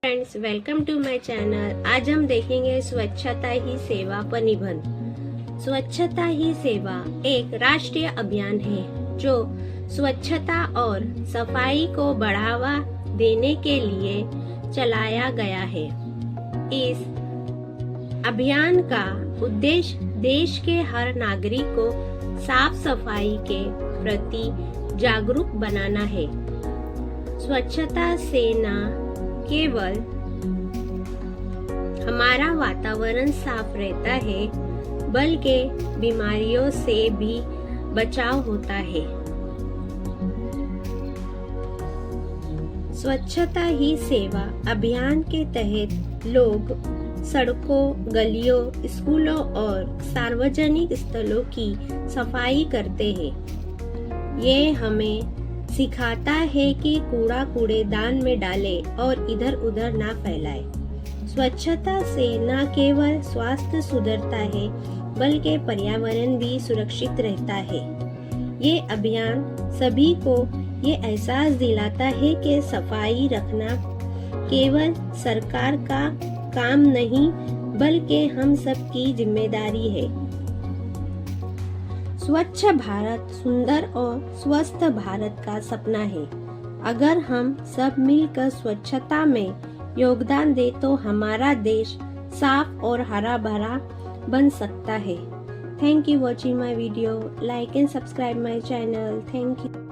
Friends, welcome to my channel. आज हम देखेंगे स्वच्छता ही सेवा पर निबंध। स्वच्छता ही सेवा एक राष्ट्रीय अभियान है जो स्वच्छता और सफाई को बढ़ावा देने के लिए चलाया गया है। इस अभियान का उद्देश्य देश के हर नागरिक को साफ सफाई के प्रति जागरूक बनाना है। स्वच्छता से न केवल हमारा वातावरण साफ रहता है बल्कि बीमारियों से भी बचाव होता है। स्वच्छता ही सेवा अभियान के तहत लोग सड़कों, गलियों, स्कूलों और सार्वजनिक स्थलों की सफाई करते हैं। ये हमें सिखाता है कि कूड़ा कूड़ेदान में डालें और इधर उधर ना फैलाएं। स्वच्छता से न केवल स्वास्थ्य सुधरता है बल्कि पर्यावरण भी सुरक्षित रहता है। ये अभियान सभी को ये एहसास दिलाता है कि सफाई रखना केवल सरकार का काम नहीं बल्कि हम सबकी जिम्मेदारी है। स्वच्छ भारत सुंदर और स्वस्थ भारत का सपना है। अगर हम सब मिलकर स्वच्छता में योगदान दें तो हमारा देश साफ और हरा भरा बन सकता है। Thank you watching my video. Like and subscribe my channel. Thank you.